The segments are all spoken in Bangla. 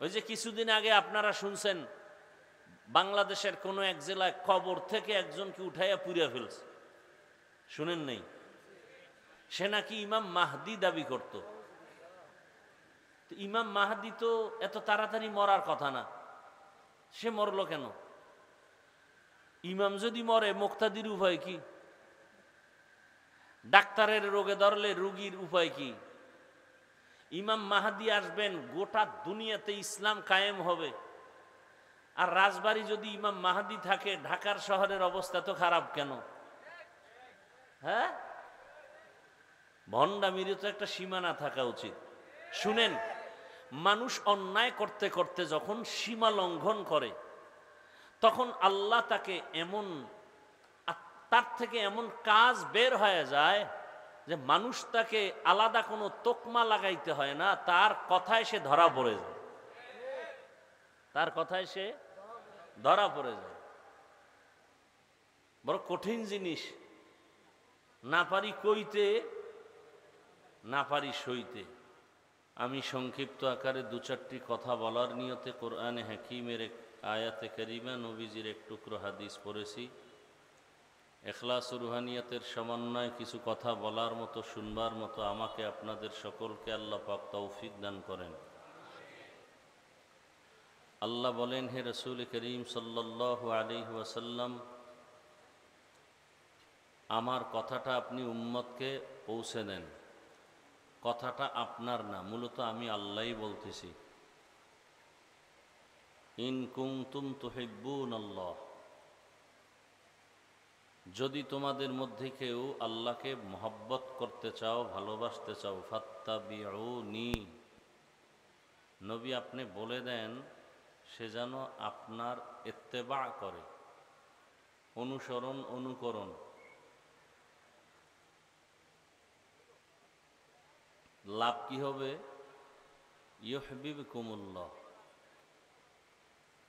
ওই যে কিছুদিন আগে আপনারা শুনছেন বাংলাদেশের কোনো এক জেলায় কবর থেকে একজনকে উঠাইয়া পুড়িয়া ফেলছে, শুনেন নাই? সে নাকি ইমাম মাহদি দাবি করত। ইমাম মাহদি তো এত তাড়াতাড়ি মরার কথা না, সে মরল কেন? ইমাম যদি মরে মুক্তাদির উপায় কি? ডাক্তারের রোগে ধরলে রোগীর উপায় কি? ইমাম মাহদি আসবেন, গোটা দুনিয়াতে ইসলাম কায়েম হবে। আর রাজবাড়ী যদি ইমাম মাহদি থাকে, ঢাকার শহরের অবস্থা তো খারাপ কেন? হ্যাঁ, ভণ্ডামিরও তো একটা সীমানা থাকা উচিত। শুনেন, মানুষ অন্যায় করতে করতে যখন সীমা লঙ্ঘন করে, তখন আল্লাহ তাকে এমন, তার থেকে এমন কাজ বের হয়ে যায় যে মানুষ তাকে আলাদা কোনো তোকমা লাগাইতে হয় না, তার কথায় সে ধরা পড়ে যায়। তার কথায় সে ধরা পড়ে যায়। বড় কঠিন জিনিস। না পারি কইতে, না পারি সইতে। আমি সংক্ষিপ্ত আকারে দু চারটি কথা বলার নিয়তে কোরআনে হাকিমের এক আয়াতে কারিমা, নবীজির এক টুকরো হাদিস পড়েছি। এখলাস ও রুহানিয়াতের সমন্বয়ে কিছু কথা বলার মতো, শুনবার মতো আমাকে আপনাদের সকলকে আল্লাহ পাক তৌফিক দান করেন। আল্লাহ বলেন, হে রাসূল করিম সাল্লাল্লাহু আলাইহি ওয়াসাল্লাম, আমার কথাটা আপনি উম্মতকে পৌঁছে দেন। কথাটা আপনার না, মূলত আমি আল্লাহই বলতেছি। ইন কুনতুম তুহিব্বুনাল্লাহ, যদি তোমাদের মধ্যে কেউ আল্লাহকে মহব্বত করতে চাও, ভালোবাসতে চাও, ফাত্তাবিউনি, নবী আপনি বলে দেন সে যেন আপনার ইত্তেবা করে, অনুসরণ, অনুকরণ। লাভ কি হবে? ইউহিব্বুকুমুল্লাহ,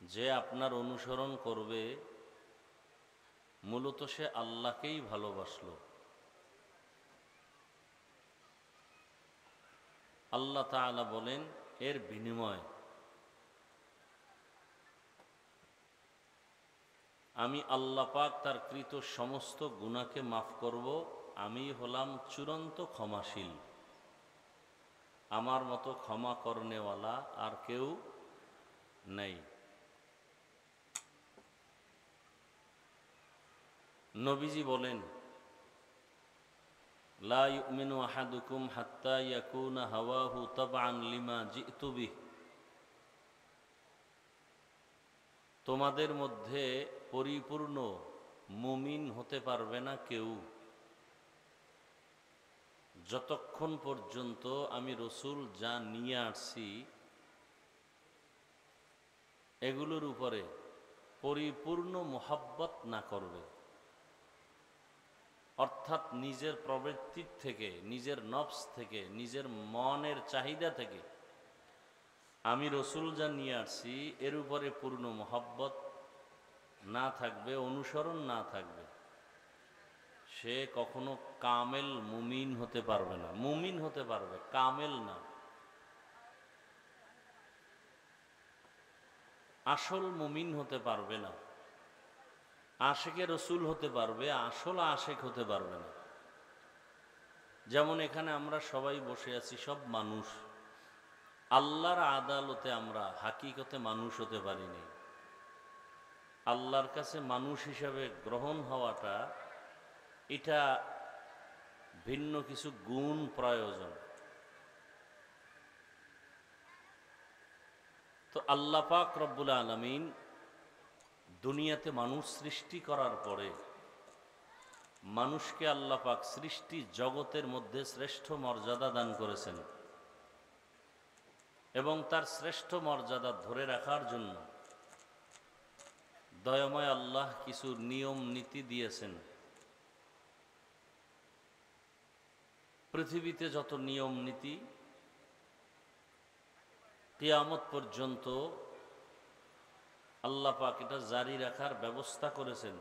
যে আপনার অনুসরণ করবে মূলত সে আল্লাহকেই ভালোবাসলো। আল্লাহ তাআলা বলেন, এর বিনিময় আমি আল্লাহ পাক তার কৃত সমস্ত গুনাহকে মাফ করব। আমি হলাম চূড়ান্ত ক্ষমাশীল। আমার মতো ক্ষমা করনেওয়ালা আর কেউ নেই। নবীজি বলেন, লা ইউমিনু আহাদুকুম হাত্তা ইয়াকুনা হাওয়াহু তাবআন লিমা জিতু বিহ, তোমাদের মধ্যে পরিপূর্ণ মুমিন হতে পারবে না কেউ যতক্ষণ পর্যন্ত আমি রসুল যা নিয়ে আসছি এগুলোর উপরে পরিপূর্ণ মোহাব্বত না করবে। অর্থাৎ নিজের প্রবৃত্তির থেকে, নিজের নফস থেকে, নিজের মনের চাহিদা থেকে আমি রসুল যা নিয়ে আসছি এর উপরে পূর্ণ মোহাব্বত না থাকবে, অনুসরণ না থাকবে, সে কখনো কামেল মুমিন হতে পারবে না। মুমিন হতে পারবে, কামেল না। আসল মুমিন হতে পারবে না। আশেকে রসুল হতে পারবে, আসল আশেক হতে পারবে না। যেমন এখানে আমরা সবাই বসে আছি, সব মানুষ। আল্লাহর আদালতে আমরা হাকিকতে মানুষ হতে পারিনি। আল্লাহর কাছে মানুষ হিসাবে গ্রহণ হওয়াটা, এটা ভিন্ন কিছু গুণ প্রয়োজন। তো আল্লাহ পাক রব্বুল আলামিন দুনিয়াতে মানুষ সৃষ্টি করার পরে মানুষকে আল্লাহ পাক সৃষ্টি জগতের মধ্যে শ্রেষ্ঠ মর্যাদা দান করেছেন এবং তার শ্রেষ্ঠ মর্যাদা ধরে রাখার জন্য দয়াময় আল্লাহ কিছু নিয়ম নীতি দিয়েছেন। পৃথিবীতে যত নিয়ম নীতি কিয়ামত পর্যন্ত আল্লাহ পাক এটা জারি রাখার ব্যবস্থা করেছেন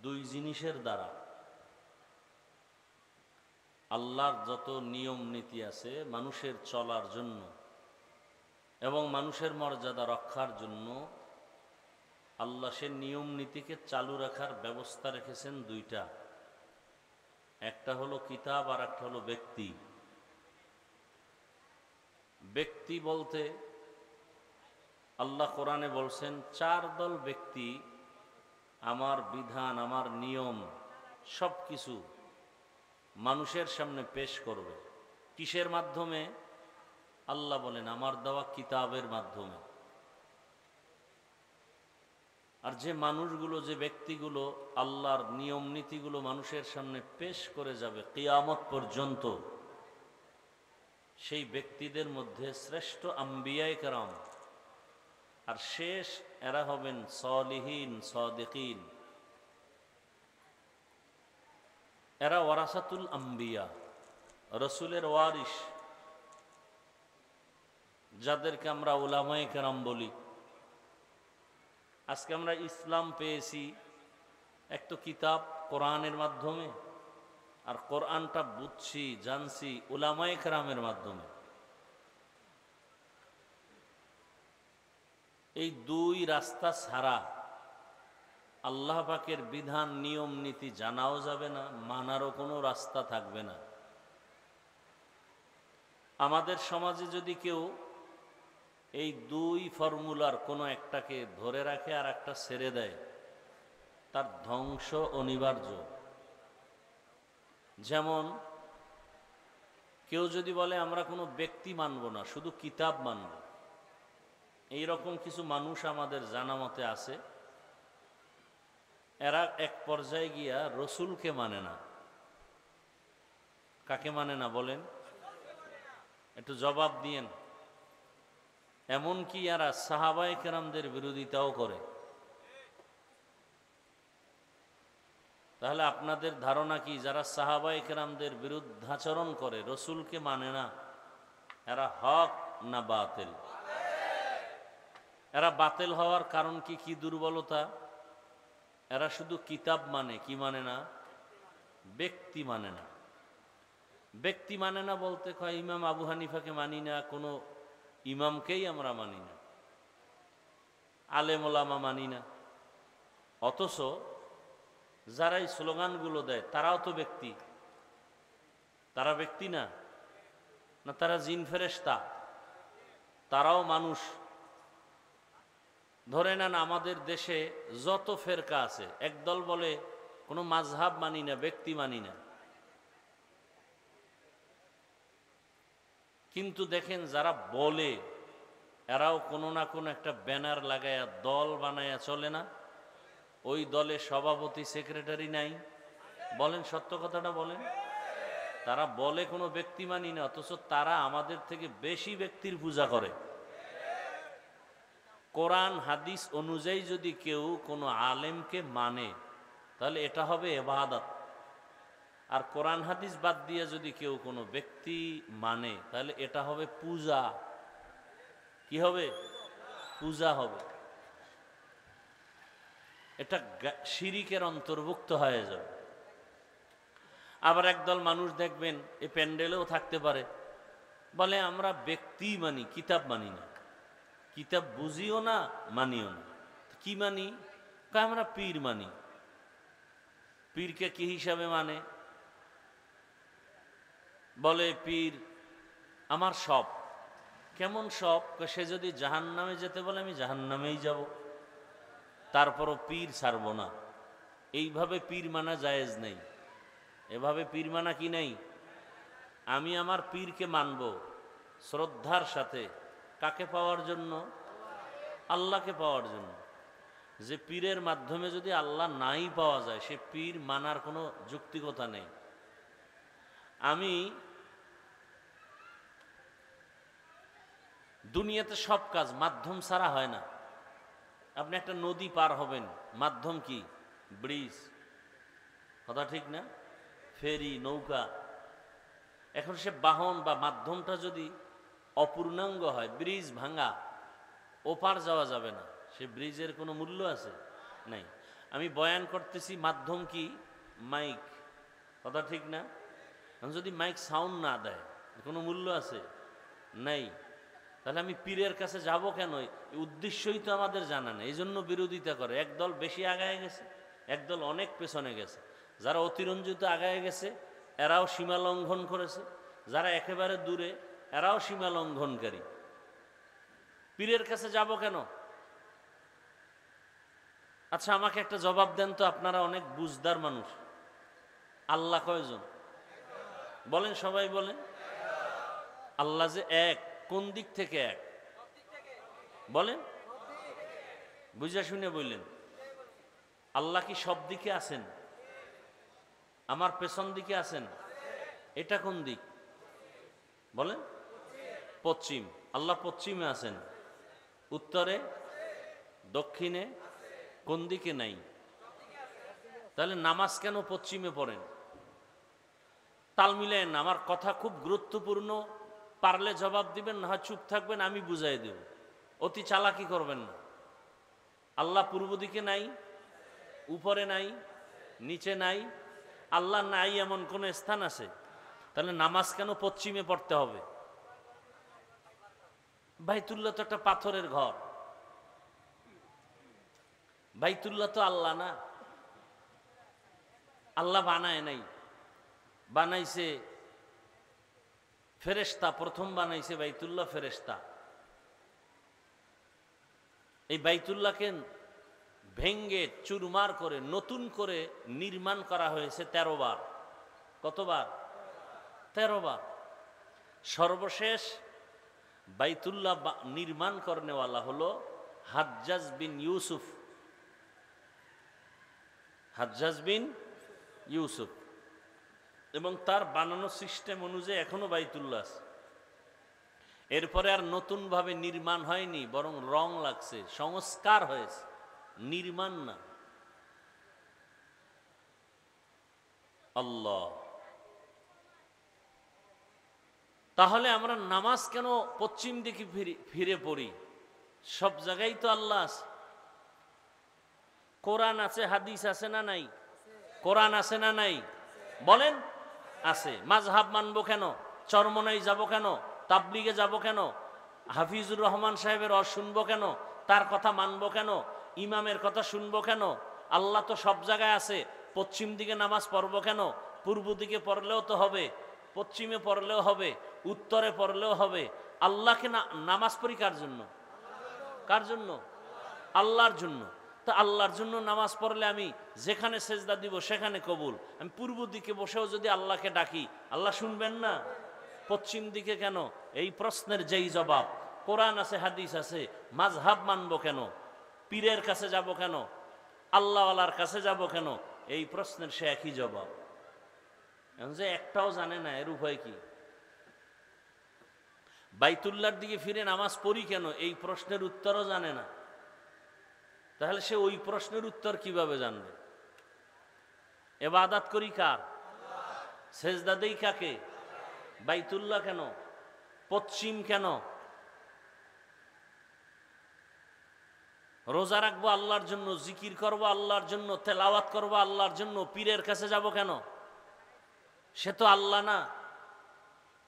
দুই জিনিসের দ্বারা। আল্লাহর যত নিয়ম নীতি আছে মানুষের চলার জন্য, এবং মানুষের মর্যাদা রক্ষার জন্য আল্লাহ সে নিয়ম নীতিকে চালু রাখার ব্যবস্থা রেখেছেন দুইটা, একটা হলো কিতাব আর একটা হলো ব্যক্তি। ব্যক্তি বলতে আল্লাহ কোরআনে বলছেন চার দল ব্যক্তি আমার বিধান, আমার নিয়ম সব কিছু মানুষের সামনে পেশ করবে। কিসের মাধ্যমে? আল্লাহ বলেন আমার দেওয়া কিতাবের মাধ্যমে। আর যে মানুষগুলো, যে ব্যক্তিগুলো আল্লাহর নিয়ম নীতিগুলো মানুষের সামনে পেশ করে যাবে কিয়ামত পর্যন্ত, সেই ব্যক্তিদের মধ্যে শ্রেষ্ঠ আম্বিয়ায়ে কেরাম, আর শেষ এরা হবেন সলিহিন সাদিকিন। এরা ওয়ারাসাতুল আম্বিয়া, রসুলের ওয়ারিস, যাদেরকে আমরা উলামায়ে কেরাম বলি। আজকে আমরা ইসলাম পেয়েছি এক তো কিতাব কোরআনের মাধ্যমে, আর কোরআনটা বুঝছি জানছি উলামায়ে কেরামের মাধ্যমে। এই দুই রাস্তা ছাড়া আল্লাহ পাকের বিধান নিয়ম নীতি জানাও যাবে না, মানারও কোনো রাস্তা থাকবে না। আমাদের সমাজে যদি কেউ এই দুই ফর্মুলার কোনো একটাকে ধরে রাখে আর একটা ছেড়ে দেয়, তার ধ্বংস অনিবার্য। যেমন কেউ যদি বলে আমরা কোনো ব্যক্তি মানব না, শুধু কিতাব মানব, এইরকম কিছু মানুষ আমাদের জানা মতে আছে। এরা এক পর্যায়ে গিয়া রসুলকে মানে না। কাকে মানে না বলেন? একটু জবাব দিয়েন। এমনকি এরা সাহাবায়ে কেরামদের বিরোধিতাও করে। তাহলে আপনাদের ধারণা কি, যারা সাহাবায়ে কেরামদের বিরুদ্ধাচরণ করে, রসুলকে মানে না, এরা হক না বাতিল? এরা বাতিল হওয়ার কারণ কি? কি দুর্বলতা? এরা শুধু কিতাব মানে, কি মানে না? ব্যক্তি মানে না। ব্যক্তি মানে না বলতে কয় ইমাম আবু হানিফাকে মানি না, কোনো ইমামকেই আমরা মানি না, আলেম ওলামা মানি না। অথচ যারা এই স্লোগানগুলো দেয় তারাও তো ব্যক্তি। তারা ব্যক্তি না? না তারা জিন ফেরেশতা? তারাও মানুষ। ধরে নেন আমাদের দেশে যত ফেরকা আছে, একদল বলে কোনো মাযহাব মানি না, ব্যক্তি মানি না। কিন্তু দেখেন যারা বলে, এরাও কোনো না কোনো একটা ব্যানার লাগায়া দল বানায়া চলে না? ওই দলে সভাপতি সেক্রেটারি নাই? বলেন, সত্য কথাটা বলেন। তারা বলে কোনো ব্যক্তি মানি না, অথচ তারা আমাদের থেকে বেশি ব্যক্তির পূজা করে। কোরআন হাদিস অনুযায়ী যদি কেউ কোনো আলেমকে মানে, তাহলে এটা হবে ইবাদত। আর কোরআন হাদিস বাদ দিয়ে যদি কেউ কোনো ব্যক্তি মানে, তাহলে এটা হবে পূজা। কি হবে? পূজা হবে। এটা শিরিকের অন্তর্ভুক্ত হয়ে যাবে। আবার একদল মানুষ দেখবেন এই প্যান্ডেলেও থাকতে পারে, বলে আমরা ব্যক্তি মানি, কিতাব মানি না। কিতাব বুঝিও না, মানিও না। কি মানি? আমরা পীর মানি। পীরকে কি হিসাবে মানে? বলে পীর আমার সব। কেমন সব? সে যদি জাহান্নামে যেতে বলে আমি জাহান্নামেই যাব, তারপরও পীর ছাড়ব না। এইভাবে পীর মানা জায়েজ নেই। এভাবে পীর মানা কি নেই? আমি আমার পীরকে মানব শ্রদ্ধার সাথে। কাকে পাওয়ার জন্য? আল্লাহকে পাওয়ার জন্য। যে পীরের মাধ্যমে যদি আল্লাহ নাই পাওয়া যায়, সে পীর মানার কোনো যৌক্তিকতা নেই। আমি দুনিয়াতে সব কাজ মাধ্যম ছাড়া হয় না। আপনি একটা নদী পার হবেন, মাধ্যম কি? ব্রিজ। কথা ঠিক না? ফেরি, নৌকা। এখন সে বাহন বা মাধ্যমটা যদি অপূর্ণাঙ্গ হয়, ব্রিজ ভাঙা, ওপার যাওয়া যাবে না, সে ব্রিজের কোনো মূল্য আছে? নাই। আমি বয়ান করতেছি, মাধ্যম কি? মাইক। কথা ঠিক না? যদি মাইক সাউন্ড না দেয়, কোনো মূল্য আছে? নাই। তাহলে আমি পীরের কাছে যাব কেন? এই উদ্দেশ্যই তো আমাদের জানা নেই, এই জন্য বিরোধিতা করে। একদল বেশি আগায় গেছে, একদল অনেক পেছনে গেছে। যারা অতিরঞ্জিত আগায় গেছে এরাও সীমা লঙ্ঘন করেছে, যারা একেবারে দূরে এরাও সীমা লঙ্ঘনকারী। পীরের কাছে যাব কেন? আচ্ছা আমাকে একটা জবাব দেন তো, আপনারা অনেক বুঝদার মানুষ। আল্লাহ কয়জন বলেন? সবাই বলেন। আল্লাহ যে এক, কোন দিক থেকে এক বলেন? বুঝা শুনে বললেন। আল্লাহ কি সব দিকে আছেন? আমার পেছন দিকে আছেন? এটা কোন দিক বলেন? পশ্চিম। আল্লাহ পশ্চিমে আছেন, উত্তরে, দক্ষিণে, কোন দিকে নাই? তাহলে নামাজ কেন পশ্চিমে পড়েন? তাল মিলেন। আমার কথা খুব গুরুত্বপূর্ণ, পারলে জবাব দিবেন, না হয় চুপ থাকবেন, আমি বুঝাই দেব। অতি চালাকি করবেন না। আল্লাহ পূর্ব দিকে নাই, উপরে নাই, নিচে নাই। আল্লাহ নাই এমন কোন স্থান আছে? তাহলে নামাজ কেন পশ্চিমে পড়তে হবে? বাইতুল্লাহ তো একটা পাথরের ঘর। বাইতুল্লাহ তো আল্লাহ না, আল্লাহ বানায় নাই, বানাইছে ফেরেশতা। প্রথম বানাইছে বাইতুল্লাহ ফেরেশতা। এই বাইতুল্লাহকে ভেঙ্গে চুরমার করে নতুন করে নির্মাণ করা হয়েছে 13 বার। কতবার? 13 বার। সর্বশেষ বাইতুল্লাহ নির্মাণ করনেওয়ালা হলো হাজ্জাজ বিন ইউসুফ। হাজ্জাজ বিন ইউসুফ। এবং তার বানানো সিস্টেম অনুযায়ী এখনো বাইতুল্লাহ আছে। এরপরে আর নতুনভাবে নির্মাণ হয়নি, বরং রং লাগছে, সংস্কার হয়েছে, নির্মাণ না। আল্লাহ। তাহলে আমরা নামাজ কেন পশ্চিম দিকে ফিরে পড়ি? সব জায়গায় তো আল্লাহ আছে। কোরআন আছে, হাদিস আছে না নাই? কোরআন আছে না নাই বলেন? আছে। মাযহাব মানবো কেন? চরমনাই যাব কেন? তাবলিগে যাব কেন? হাফিজুর রহমান সাহেবের শুনবো কেন? তার কথা মানবো কেন? ইমামের কথা শুনবো কেন? আল্লাহ তো সব জায়গায় আছে, পশ্চিম দিকে নামাজ পড়বো কেন? পূর্ব দিকে পড়লেও তো হবে, পশ্চিমে পড়লেও হবে, উত্তরে পড়লেও হবে। আল্লাহকে নামাজ পড়ি কার জন্য? কার জন্য? আল্লাহর জন্য। তো আল্লাহর জন্য নামাজ পড়লে আমি যেখানে সেজদা দিব সেখানে কবুল। আমি পূর্ব দিকে বসেও যদি আল্লাহকে ডাকি, আল্লাহ শুনবেন না? পশ্চিম দিকে কেন? এই প্রশ্নের যেই জবাব, কোরআন আছে, হাদিস আছে, মাযহাব মানবো কেন? পীরের কাছে যাব কেন? আল্লাহওয়ালার কাছে যাব কেন? এই প্রশ্নের সে একই জবাব। এখন যে একটাও জানে না, এর উপায় কি? বাইতুল্লাহর দিকে ফিরে নামাজ পড়ি কেন? এই প্রশ্নের উত্তরও জানে না। তাহলে সে ওই প্রশ্নের উত্তর কিভাবে জানবে? ইবাদত করি কার? সেজদা দেই কাকে? বাইতুল্লাহ কেন? পশ্চিম কেন? রোজা রাখবো আল্লাহর জন্য, জিকির করবো আল্লাহর জন্য, তেলাওয়াত করবো আল্লাহর জন্য, পীরের কাছে যাব কেন? সে তো আল্লাহ না।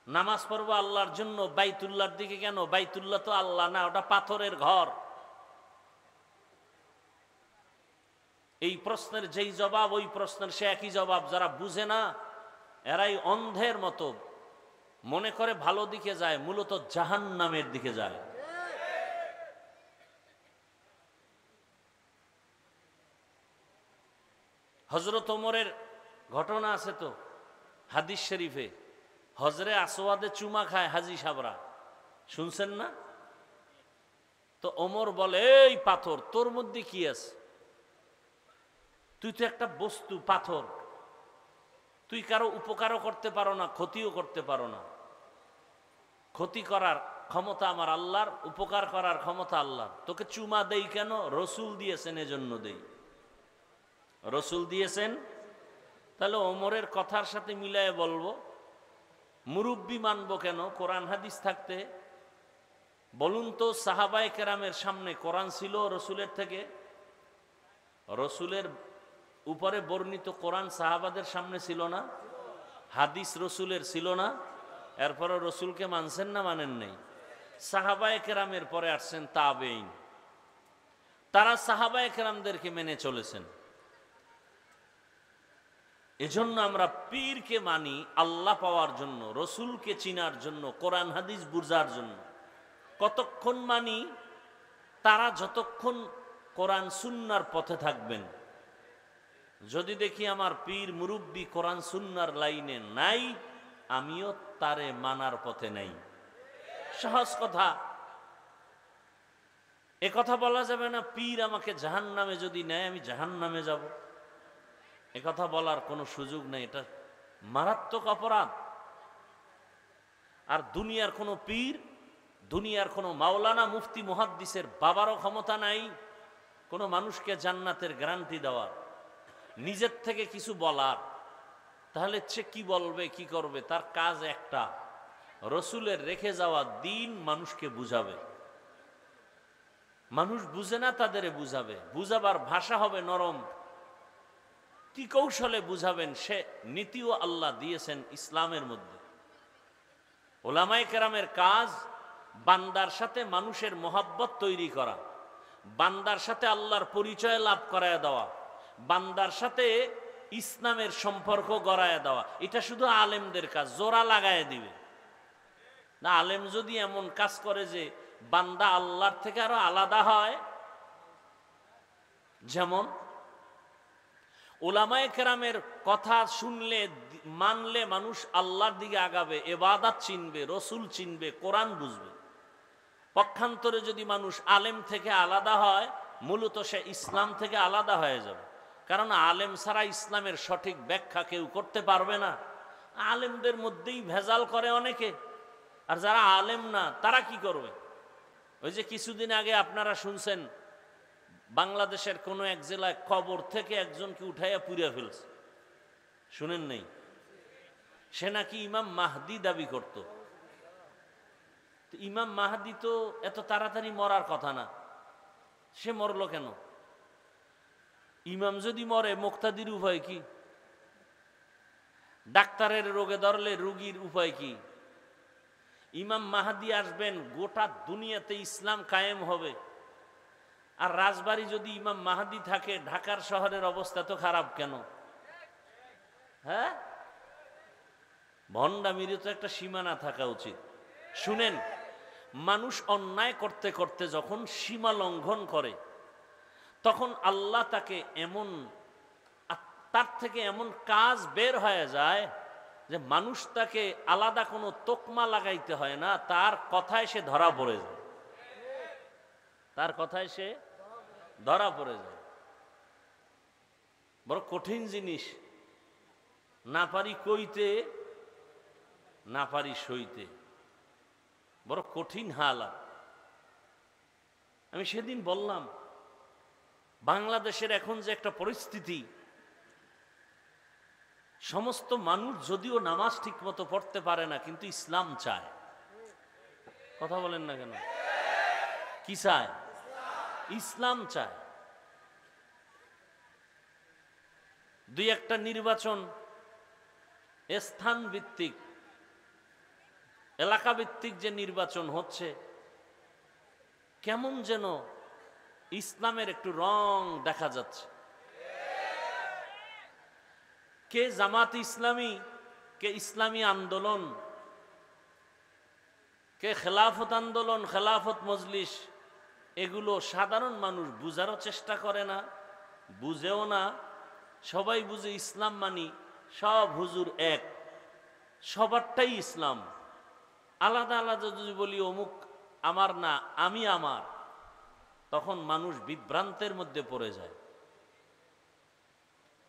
নামাজ পড়বো আল্লাহর জন্য, বাইতুল্লাহর দিকে কেন? বাইতুল্লাহ তো আল্লাহ না, ওটা পাথরের ঘর। এই প্রশ্নের যেই জবাব, ওই প্রশ্নের সে একই জবাব। যারা বুঝে না এরাই অন্ধের মতো মনে করে ভালো দিকে যায়, মূলত জাহান্নামের দিকে যায়। হযরত ওমরের ঘটনা আছে তো হাদিস শরীফে। হজরে আসওয়াদে চুমা খায় হাজি সাবরা, শুনছেন না? তো ওমর বলে, এই পাথর, তোর মধ্যে কি আছে? তুই তো একটা বস্তু, পাথর। তুই কারো উপকারও করতে পারো না, ক্ষতিও করতে পারো না। ক্ষতি করার ক্ষমতা আমার আল্লাহর, উপকার করার ক্ষমতা আল্লাহর। তোকে চুমা দেই কেন? রসুল দিয়েছেন এজন্য দেই। রসুল দিয়েছেন। তাহলে ওমরের কথার সাথে মিলায়ে বলবো, মুরব্বি মানবো কেন কোরআন হাদিস থাকতে? বলুন তো, সাহাবায়ে কেরামের সামনে কোরআন ছিল রসুলের থেকে? রসুলের উপরে বর্ণিত কোরআন সাহাবাদের সামনে ছিল না? হাদিস রসুলের ছিল না? এরপরও রসুলকে মানছেন না মানেন নাই? সাহাবায়ে কেরামের পরে আসছেন তাবেঈন, তারা সাহাবায়ে কেরামদেরকে মেনে চলেছেন। এজন্য আমরা পীরকে মানি আল্লাহ পাওয়ার জন্য, রসুলকে চিনার জন্য, কোরআন হাদিস বুঝার জন্য। কতক্ষণ মানি? তারা যতক্ষণ কোরআন সুন্নার পথে থাকবেন। যদি দেখি আমার পীর মুরব্বী কোরআন সুন্নার লাইনে নাই, আমিও তারে মানার পথে নাই। সহজ কথা। এ কথা বলা যাবে না পীর আমাকে জাহান্নামে যদি নেয় আমি জাহান্নামে যাব, এ কথা বলার কোনো সুযোগ নেই। এটা মারাত্মক অপরাধ। আর দুনিয়ার কোনো পীর, দুনিয়ার কোনো মাওলানা মুফতি মুহাদ্দিসের বাবারও ক্ষমতা নাই কোনো মানুষকে জান্নাতের গ্যারান্টি দেওয়ার, নিজের থেকে কিছু বলার। তাহলে সে কি বলবে, কি করবে? তার কাজ একটা, রসুলের রেখে যাওয়া দিন মানুষকে বুঝাবে। মানুষ বুঝে না, তাদের বুঝাবে। বুঝাবার ভাষা হবে নরম, কি কৌশলে বুঝাবেন সে নীতিও আল্লাহ দিয়েছেন ইসলামের মধ্যে। ওলামায়ে কেরামের কাজ বান্দার সাথে মানুষের মহব্বত তৈরি করা, বান্দার সাথে আল্লাহর পরিচয় লাভ করায় দেওয়া, বান্দার সাথে ইসলামের সম্পর্ক গড়ায় দেওয়া। এটা শুধু আলেমদের কাজ, জোড়া লাগায় দিবে না। আলেম যদি এমন কাজ করে যে বান্দা আল্লাহর থেকে আরো আলাদা হয়, যেমন উলামায়ে কেরামের কথা শুনলে মানলে মানুষ আল্লাহর দিকে আগাবে, ইবাদত চিনবে, রসুল চিনবে, কোরআন বুঝবে। পক্ষান্তরে যদি মানুষ আলেম থেকে আলাদা হয়, মূলত সে ইসলাম থেকে আলাদা হয়ে যাবে। কারণ আলেম ছাড়া ইসলামের সঠিক ব্যাখ্যা কেউ করতে পারবে না। আলেমদের মধ্যেই ভেজাল করে অনেকে, আর যারা আলেম না তারা কি করবে? ওই যে কিছুদিন আগে আপনারা শুনছেন বাংলাদেশের কোনো এক জেলায় কবর থেকে একজনকে উঠাইয়া পুড়িয়া ফেলছে, শুনেন নেই? সে নাকি ইমাম মাহদি দাবি করত। ইমাম মাহদি তো এত তাড়াতাড়ি মরার কথা না, সে মরলো কেন? ইমাম যদি মরে মুক্তাদির উপায় কি? ডাক্তারের রোগে ধরলে রোগীর উপায় কি? ইমাম মাহদি আসবেন, গোটা দুনিয়াতে ইসলাম কায়েম হবে। আর রাজবাড়ী যদি ইমাম মাহদি থাকে, ঢাকার শহরের অবস্থা তো খারাপ কেন? হ্যাঁ, ভণ্ডামিরও তো একটা সীমানা থাকা উচিত। শুনেন, মানুষ অন্যায় করতে করতে যখন সীমা লঙ্ঘন করে, তখন আল্লাহ তাকে এমন, তার থেকে এমন কাজ বের হয়ে যায় যে মানুষ তাকে আলাদা কোনো তোকমা লাগাইতে হয় না, তার কথায় সে ধরা পড়ে যায়। তার কথায় সে ধরা পড়ে যায়। বড় কঠিন জিনিস। না পারি কইতে, না পারি সইতে, বড় কঠিন হালাত। আমি সেদিন বললাম, বাংলাদেশের এখন যে একটা পরিস্থিতি, সমস্ত মানুষ যদিও নামাজ ঠিক মতো পড়তে পারে না, কিন্তু ইসলাম চায়। কথা বলেন না কেন? কি চায়? ইসলাম চায়। দুই একটা নির্বাচন স্থান ভিত্তিক, এলাকা ভিত্তিক যে নির্বাচন হচ্ছে, কেমন যেন ইসলামের একটু রং দেখা যাচ্ছে। কে জামাত ইসলামী, কে ইসলামী আন্দোলন, কে খেলাফত আন্দোলন, খেলাফত মজলিস, এগুলো সাধারণ মানুষ বুঝারও চেষ্টা করে না, বুঝেও না। সবাই বুঝে ইসলাম মানি, সব হুজুর এক, সবারটাই ইসলাম। আলাদা আলাদা যদি বলি অমুক আমার না, আমি আমার, তখন মানুষ বিভ্রান্তের মধ্যে পড়ে যায়।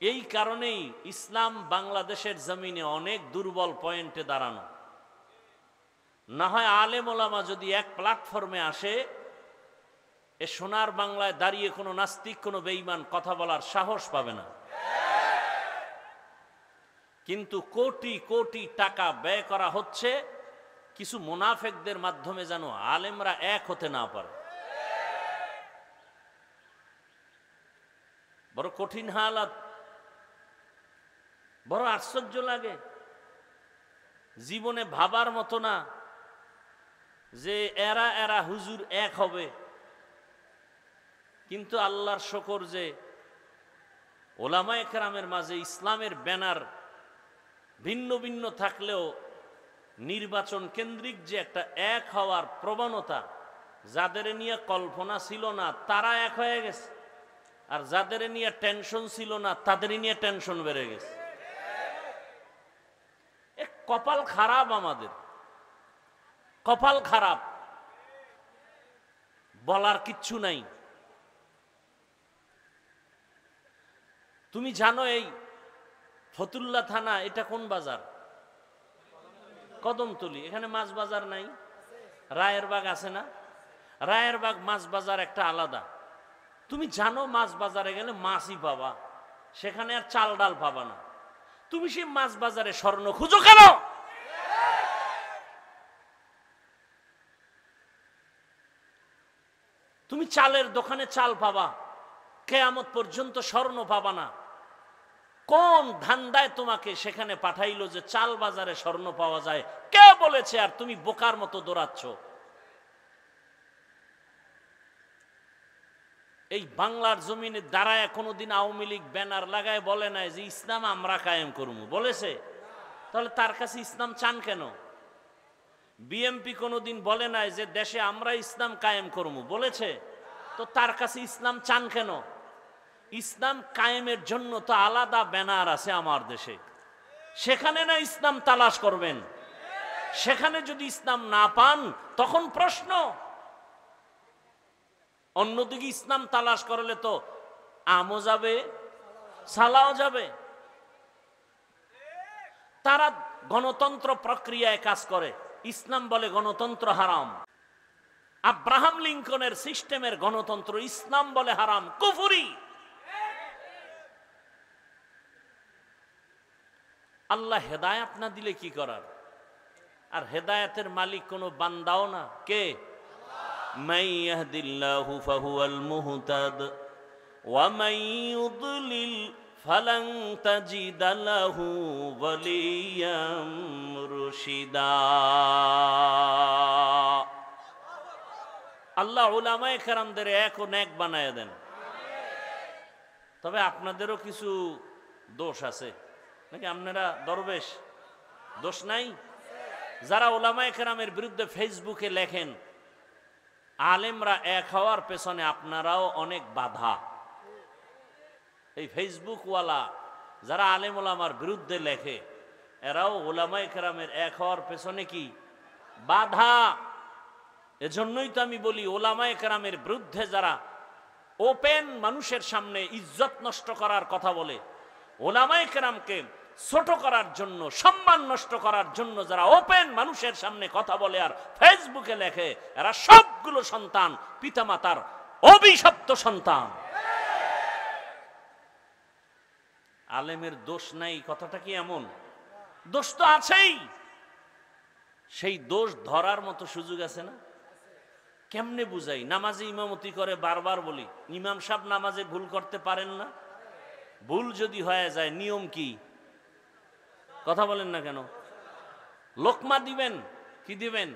এই কারণেই ইসলাম বাংলাদেশের জমিনে অনেক দুর্বল পয়েন্টে দাঁড়ানো। না হয় আলেম ওলামা যদি এক প্ল্যাটফর্মে আসে, এ সোনার বাংলায় দাঁড়িয়ে কোনো নাস্তিক, কোনো বেঈমান কথা বলার সাহস পাবে না। কিন্তু কোটি কোটি টাকা ব্যয় করা হচ্ছে কিছু মুনাফেকদের মাধ্যমে, যেন আলেমরা এক হতে না পারে। বড় কঠিন হালাত, বড় আশ্চর্য লাগে। জীবনে ভাবার মতো না। যে এরা এরা হুজুর এক হবে, কিন্তু আল্লাহর শকর যে ওলামায়ে কেরামের মাঝে ইসলামের ব্যানার ভিন্ন ভিন্ন থাকলেও নির্বাচন কেন্দ্রিক যে একটা এক হওয়ার প্রবণতা, যাদের নিয়ে কল্পনা ছিল না তারা এক হয়ে গেছে, আর যাদের নিয়ে টেনশন ছিল না তাদের নিয়ে টেনশন বেড়ে গেছে। কপাল খারাপ, আমাদের কপাল খারাপ, বলার কিচ্ছু নাই। তুমি জানো এই ফতুল্লা থানা এটা কোন বাজার? কদমতলি। এখানে মাছ বাজার নাই? রায়েরবাগ আছে না? রায়েরবাগ মাছ বাজার একটা আলাদা। তুমি জানো মাছ বাজারে গেলে মাছই পাবা, সেখানে আর চাল ডাল পাবা না। তুমি সেই মাছ বাজারে স্বর্ণ খুঁজো কেন? তুমি চালের দোকানে চাল পাবা, কিয়ামত পর্যন্ত স্বর্ণ পাবা না। কোন ধান্দায় তোমাকে সেখানে পাঠাইলো যে চাল বাজারে স্বর্ণ পাওয়া যায়? কে বলেছে? আর তুমি বোকার মতো দৌড়াচ্ছ। এই বাংলার জমিনে দাঁড়ায় কোনোদিন আওয়ামী লীগ ব্যানার লাগায় বলে নাই যে ইসলাম আমরা কায়েম করবো? বলেছে? তাহলে তার কাছে ইসলাম চান কেন? বিএমপি কোনোদিন বলে নাই যে দেশে আমরা ইসলাম কায়েম করবো? বলেছে? তো তার কাছে ইসলাম চান কেন? ইসলাম কায়েমের জন্য তো আলাদা ব্যানার আছে আমার দেশে, সেখানে না ইসলাম তালাশ করবেন। সেখানে যদি ইসলাম না পান তখন প্রশ্ন। অন্যদিকে ইসলাম তালাশ করলে তো আমও যাবে, সালাও যাবে। তারা গণতন্ত্র প্রক্রিয়ায় কাজ করে, ইসলাম বলে গণতন্ত্র হারাম। আব্রাহাম লিঙ্কনের সিস্টেমের গণতন্ত্র, ইসলাম বলে হারাম, কুফরি। আল্লাহ হেদায়েত না দিলে কি করার? আর হেদায়েতের মালিক কোনো বান্দাও না। কে? মান ইয়াহদিল্লাহু ফাহুয়াল মুহতাদ ওয়া মান ইউদ্লিল ফালান তাজিদা লাহু ওয়ালিয়াম মুরশিদা। আল্লাহ উলামায়ে কেরামদের এক ও নেক বানায় দেন। তবে আপনাদেরও কিছু দোষ আছে নাকি? আপনারা দরবেশ, দোষ নাই? যারা উলামায়ে কেরামের বিরুদ্ধে ফেসবুকে লেখেন, আলেমরা এক হওয়ার পেছনে আপনারাও অনেক বাধা। এই ফেসবুকওয়ালা যারা আলেম ওলামার বিরুদ্ধে লেখে, এরাও উলামায়ে কেরামের এক হওয়ার পেছনে কি বাধা। এজন্যই তো আমি বলি, উলামায়ে কেরামের বিরুদ্ধে যারা ওপেন মানুষের সামনে ইজ্জত নষ্ট করার কথা বলে, উলামায়ে কেরামকে ছোট করার জন্য, সম্মান নষ্ট করার জন্য যারা ওপেন মানুষের সামনে কথা বলে আর ফেসবুকে লেখে, এরা সবগুলো সন্তান পিতামাতার অভিশপ্ত সন্তান। আলেমের দোষ নাই কথাটা কি এমন? দোষ তো আছেই। সেই দোষ ধরার মতো সুযোগ আছে না? কেমনে বুঝাই? নামাজে ইমামতি করে বারবার বলি, ইমাম সাহেব নামাজে ভুল করতে পারেন না? ভুল যদি হয়ে যায় নিয়ম কি? কথা বলেন না কেন? লোকমা দিবেন। কি দিবেন?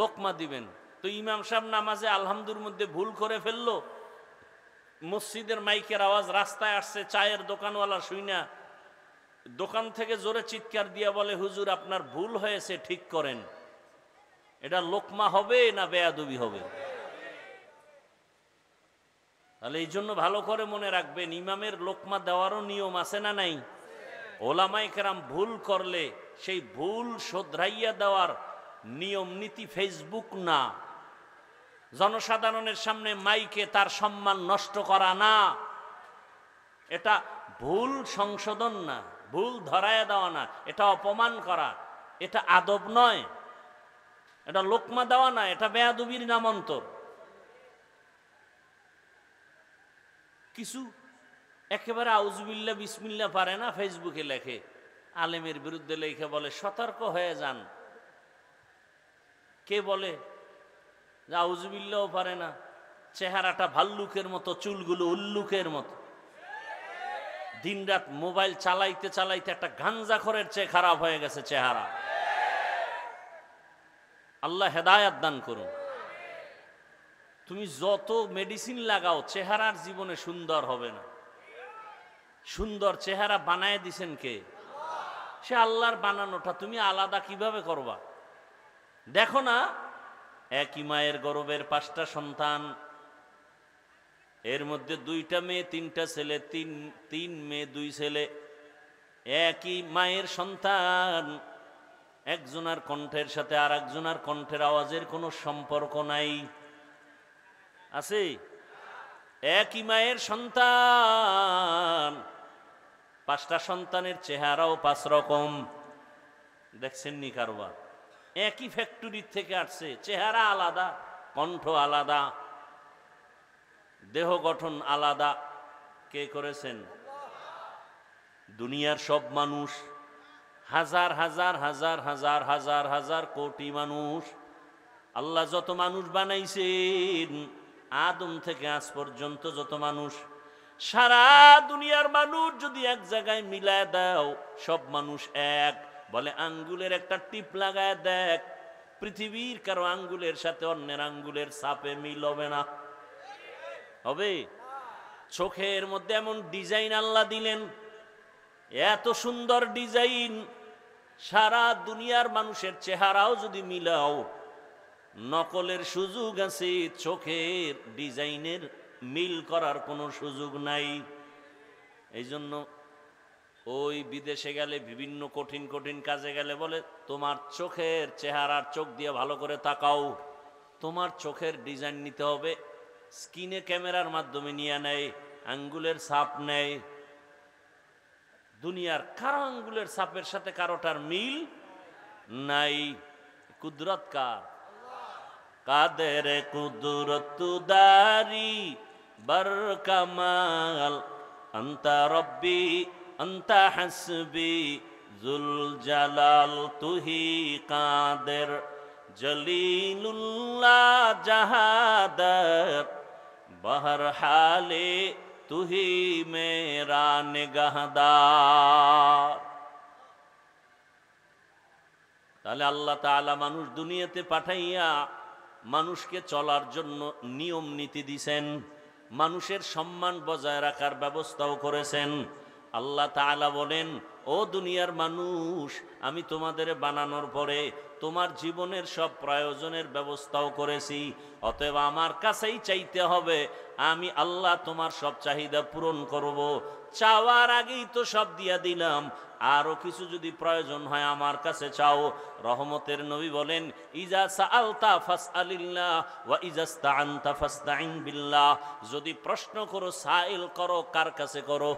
লোকমা দিবেন। তো ইমাম সাহেব নামাজে আলহামদুর মধ্যে ভুল করে ফেললো, মসজিদের মাইকের আওয়াজ রাস্তায় আসছে, চায়ের দোকানওয়ালা শুইনা দোকান থেকে জোরে চিৎকার দিয়া বলে, হুজুর আপনার ভুল হয়েছে, ঠিক করেন। এটা লোকমা হবে না বেয়াদবি হবে? তাহলে এই জন্য ভালো করে মনে রাখবেন, ইমামের লোকমা দেওয়ারও নিয়ম আছে না নাই? ওলামায়ে কেরাম ভুল করলে সেই ভুল শোধরাইয়া দেওয়ার নিয়ম নীতি ফেসবুক না, জনসাধারণের সামনে মাইকে তার সম্মান নষ্ট করা না। এটা ভুল সংশোধন না, ভুল ধরাইয়া দেওয়া না, এটা অপমান করা, এটা আদব নয়, এটা লোকমা দেওয়া না, এটা বেয়াদবির নামান্তর। কিছু একেবারে আউজুবিল্লাহ বিসমিল্লাহ পারে না, ফেসবুকে লেখে, আলেমের বিরুদ্ধে লেখে বলে সতর্ক হয়ে যান। কে বলে যে আউজুবিল্লাহও পারে না? চেহারাটা ভাল্লুকের মতো, চুলগুলো উল্লুকের মতো, দিনরাত মোবাইল চালাইতে চালাইতে একটা গাঞ্জাখোরের চেয়ে খারাপ হয়ে গেছে চেহারা। আল্লাহ হেদায়াত দান করুন। তুমি যত মেডিসিন লাগাও চেহারার জীবনে সুন্দর হবে না। সুন্দর চেহারা বানায় দিছেন কে? সে আল্লাহর বানানোটা তুমি আলাদা কিভাবে করবা? দেখো না, একই মায়ের গর্ভের 5টা সন্তান, এর মধ্যে 2টা মেয়ে 3টা ছেলে, তিন মেয়ে 2 ছেলে। একই মায়ের সন্তান, একজনের কণ্ঠের সাথে আর একজনের কণ্ঠের আওয়াজের কোনো সম্পর্ক নাই, আছে? একই মায়ের সন্তান, 5টা সন্তানের চেহারাও 5 রকম। দেখছেন নি কারবার? একই ফ্যাক্টরির থেকে আসছে, চেহারা আলাদা, কণ্ঠ আলাদা, দেহ গঠন আলাদা। কে করেছেন? দুনিয়ার সব মানুষ, হাজার হাজার হাজার হাজার হাজার হাজার কোটি মানুষ, আল্লাহ যত মানুষ বানাইছেন আদম থেকে আজ পর্যন্ত যত মানুষ, সারা দুনিয়ার মানুষ যদি এক জায়গায় মিলায় দাও, সব মানুষ এক। বলে আঙ্গুলের একটা টিপ লাগায় দেখ, পৃথিবীর কারো আঙ্গুলের সাথে অন্যের আঙ্গুলের ছাপে মিল হবে না। হবে? চোখের মধ্যে এমন ডিজাইন আল্লাহ দিলেন, এত সুন্দর ডিজাইন, সারা দুনিয়ার মানুষের চেহারাও যদি মিলাও, নকলের সুযোগ আছে, চোখের ডিজাইনের মিল করার কোনো সুযোগ নাই। এই জন্য ওই বিদেশে গেলে, বিভিন্ন কঠিন কঠিন কাজে গেলে বলে তোমার চোখের চেহারার চোখ দিয়ে ভালো করে তাকাও, তোমার চোখের ডিজাইন নিতে হবে। স্ক্রিনে ক্যামেরার মাধ্যমে নিয়ে নেয়, আঙ্গুলের ছাপ নেয়। দুনিয়ার কারো আঙ্গুলের ছাপের সাথে কারোটার মিল নাই। কুদরত কার? কাদের কুদরত দারি বর কামাল, আন্তা রব্বি আন্তা হাসবি জুল জালাল, তুহি কাদের জলিলুল্লাহ জাহাদার, বহর হালে তুহি মেরা নিগাহদার। তাহলে আল্লাহ তাআলা মানুষ দুনিয়াতে পাঠাইয়া মানুষকে চলার জন্য নিয়ম নীতি দিছেন, মানুষের সম্মান বজায় রাখার ব্যবস্থাও করেছেন। আল্লাহ তাআলা বলেন, ও দুনিয়ার মানুষ, আমি তোমাদের বানানোর পরে তোমার জীবনের সব প্রয়োজনের ব্যবস্থাও করেছি, অতএব আমার কাছেই চাইতে হবে, আমি আল্লাহ তোমার সব চাহিদা পূরণ করব। চাওয়ার আগেই তো সব দিয়া দিলাম, আরো কিছু যদি প্রয়োজন হয় আমার কাছে চাও। রহমতের নবী বলেন, ইজা সাআলতা ফাসআলিল্লাহ ওয়া ইজাস্তাআনতা ফাসতাইন বিল্লাহ। যদি প্রশ্ন করো, সাইল করো, কার কাছে করো?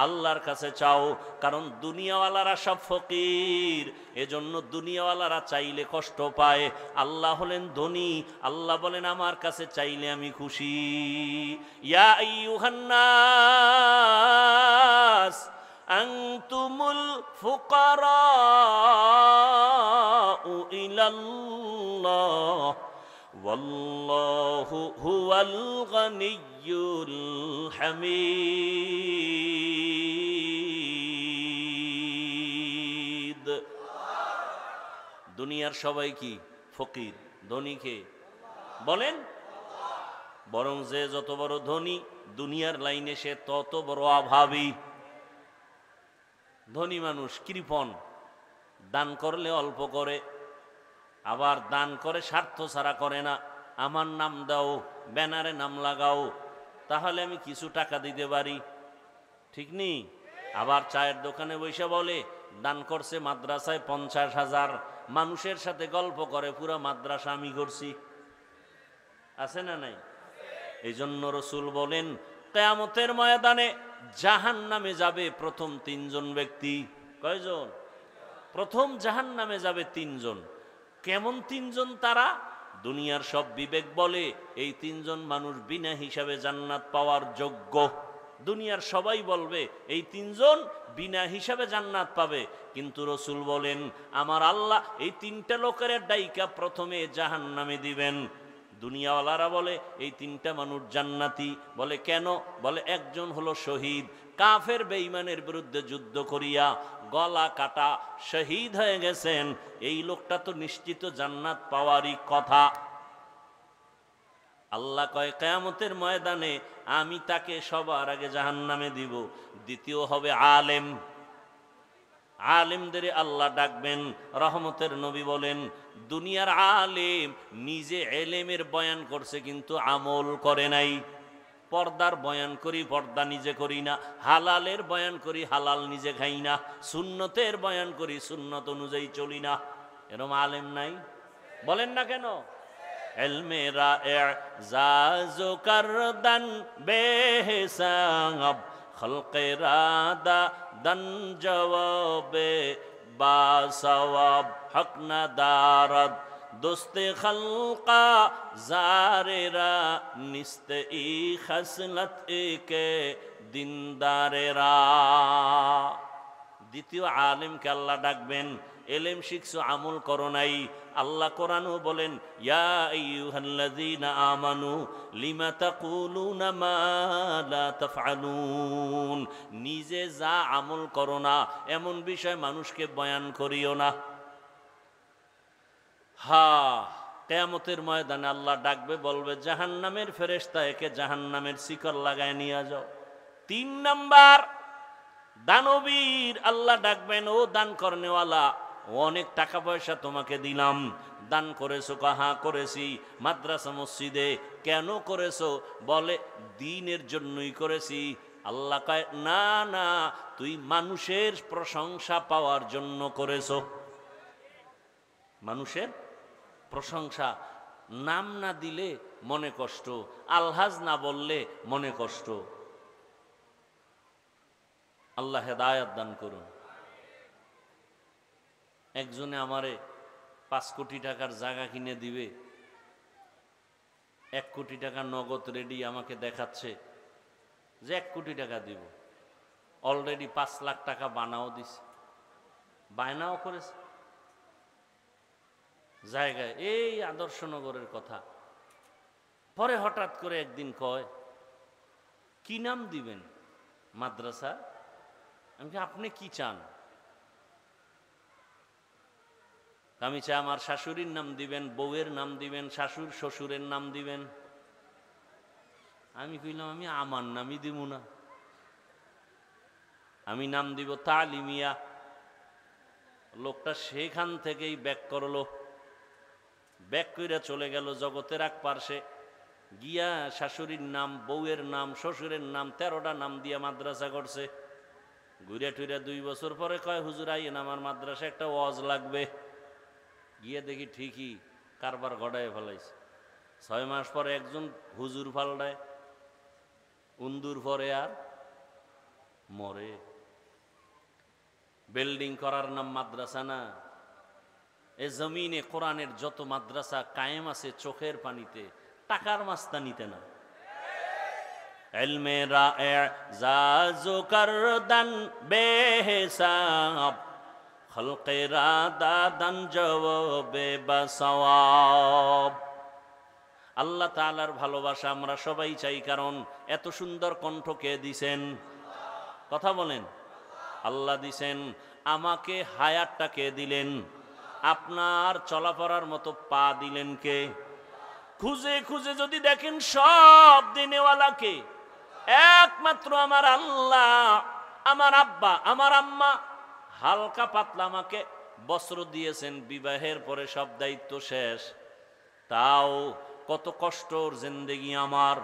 আল্লাহর কাছে চাও। কারণ দুনিয়াওয়ালারা সব ফকির, এজন্য দুনিয়াওয়ালারা চাইলে কষ্ট পায়। আল্লাহ হলেন ধনী, আল্লাহ বলেন আমার কাছে চাইলে আমি খুশি। ইয়া আইয়ুহান নাস আনতুমুল ফুকারাউ ইলাল্লাহ ওয়াল্লাহু হুয়াল গনিয়্যুল হামিদ। দুনিয়ার সবাই কি ফকির? ধনীকে বলেন? বরং যে যত বড় ধনী দুনিয়ার লাইনে সে তত বড় অভাবী। ধনী মানুষ কৃপণ, দান করলে অল্প করে, আবার দান করে স্বার্থ ছাড়া করে না। আমার নাম দাও, ব্যানারে নাম লাগাও, তাহলে আমি কিছু টাকা দিতে পারি, ঠিক নেই? আবার চায়ের দোকানে বসে বলে দান করছে মাদ্রাসায় 50,000, মানুষের সাথে গল্প করে পুরা মাদ্রাসা আমি করছি। আছে না নাই? এই জন্য রসুল বলেন, কিয়ামতের ময়দানে জাহান্নামে যাবে প্রথম 3 জন ব্যক্তি। কয়জন? প্রথম জাহান্নামে যাবে 3 জন। কেমন 3 জন তারা? দুনিয়ার সব বিবেক বলে এই 3 জন মানুষ বিনা হিসাবে জান্নাত পাওয়ার যোগ্য। দুনিয়ার সবাই বলবে এই 3 জন বিনা হিসাবে জান্নাত পাবে, কিন্তু রসুল বলেন আমার আল্লাহ এই 3টা লোকের ডাইকা প্রথমে জাহান্নামে দিবেন। দুনিয়াওয়ালারা বলে এই 3টা মানুষ জান্নাতি। বলে কেন? বলে একজন হলো শহীদ, কাফের বেঈমানের বিরুদ্ধে যুদ্ধ করিয়া গলা কাটা শহীদ হয়ে গেছেন, এই লোকটা তো নিশ্চিত জান্নাত পাওয়ারই কথা। আল্লাহ কয় কিয়ামতের ময়দানে আমি তাকে সবার আগে জাহান্নামে দিব। দ্বিতীয় হবে আলেম। আলেমদের আল্লাহ ডাকবেন। রহমতের নবী বলেন, দুনিয়ার আলেম নিজে এলেমের বয়ান করছে কিন্তু আমল করে নাই। পর্দার বয়ান করি, পর্দা নিজে করি না। হালালের বয়ান করি, হালাল নিজে খাই না। সুন্নতের বয়ান করি, সুন্নত অনুযায়ী চলি না। এরম আলেম নাই? বলেন না কেন? এলমেরা এজাজো করদান বেহিসাব খলকেরা দান জবাবে বাসওয়াব হক না দারদ দোস্তে খলকা জারেরা নিস্তে ই খসলত একে দিনদারেরা। দ্বিতীয় আলেমকে আল্লাহ ডাকবেন, এলেম শিখছো আমল করো নাই। আল্লাহ কোরআনও বলেন, ইয়া আইয়ুহাল্লাযীনা আমানু লিমা তাকুলুনা মা লা তাফআলুন। নিজে যা আমল করো না এমন বিষয় মানুষকে বয়ান করিও না। কিয়ামতের ময়দানে আল্লাহ ডাকবে, বলবে জাহান্নামের ফেরেশতা একে জাহান্নামের শিকল লাগায় নিয়ে যাও। 3 নাম্বার দানবীর আল্লাহ ডাকবেন, ও দান করনেওয়ালা, অনেক টাকা পয়সা তোমাকে দিলাম, দান করেছো? কাহা করেছি, মাদ্রাসা মসজিদে। কেন করেছো? বলে দ্বীনের জন্যই করেছি। আল্লাহ কয় না না, তুই মানুষের প্রশংসা পাওয়ার জন্য করেছো। মানুষের প্রশংসা, নাম না দিলে মনে কষ্ট, আলহাজ না বললে মনে কষ্ট। আল্লাহ হেদায়েত দান করুন। একজনে আমারে 5 কোটি টাকার জায়গা কিনে দিবে, 1 কোটি টাকা নগদ রেডি আমাকে দেখাচ্ছে যে 1 কোটি টাকা দিব। অলরেডি 5 লাখ টাকা বানাও দিছে, বায়নাও করেছে জায়গায়, এই আদর্শনগরের কথা। পরে হঠাৎ করে একদিন কয়, কি নাম দিবেন? মাদ্রাসা। আমি আপনি কি চান? আমি চাই আমার শাশুড়ির নাম দিবেন, বউয়ের নাম দিবেন, শাশুড় শ্বশুরের নাম দিবেন। আমি কইলাম আমি আমার নামই দিব না, আমি নাম দিব তালিমিয়া। লোকটা সেখান থেকেই ব্যাক করলো, ব্যাক কইরা চলে গেল জগতের এক পার্শ্বে গিয়া শাশুড়ির নাম, বউয়ের নাম, শ্বশুরের নাম, 13টা নাম দিয়া মাদ্রাসা করছে। ঘুরে টুরে 2 বছর পরে কয়, হুজুর আইয়েন আমার মাদ্রাসা একটা ওয়াজ লাগবে। গিয়ে দেখি ঠিকই কারবার ঘটায় ফেলাইছে। 6 মাস পরে একজন হুজুর পাল্টায়, উন্দুর পরে আর মরে। বিল্ডিং করার নাম মাদ্রাসা না। এ জমিনে কোরআনের যত মাদ্রাসা কায়েম আছে চোখের পানিতে, টাকার মাস্তানিতে না। ইলমে রা'জাজু করদান বেহিসাব খলকেরা দাদান জবাবে বাসওয়াব। আল্লাহ তাআলার ভালোবাসা আমরা সবাই চাই, কারণ এত সুন্দর কণ্ঠ কে দিছেন? কথা বলেন। আল্লাহ দিছেন। আমাকে হায়াতটা কে দিলেন? আপনার চলাফেরার মতো পা দিলেন কে? খুঁজে খুঁজে যদি দেখেন সব দিনেওয়ালাকে, একমাত্র আমার আল্লাহ। আমার আব্বা, আমার আম্মা হালকা পাতলা আমাকে বস্ত্র দিয়েছেন, বিবাহের পরে সব দায়িত্ব শেষ, তাও কত কষ্টর জিন্দেগি আমার।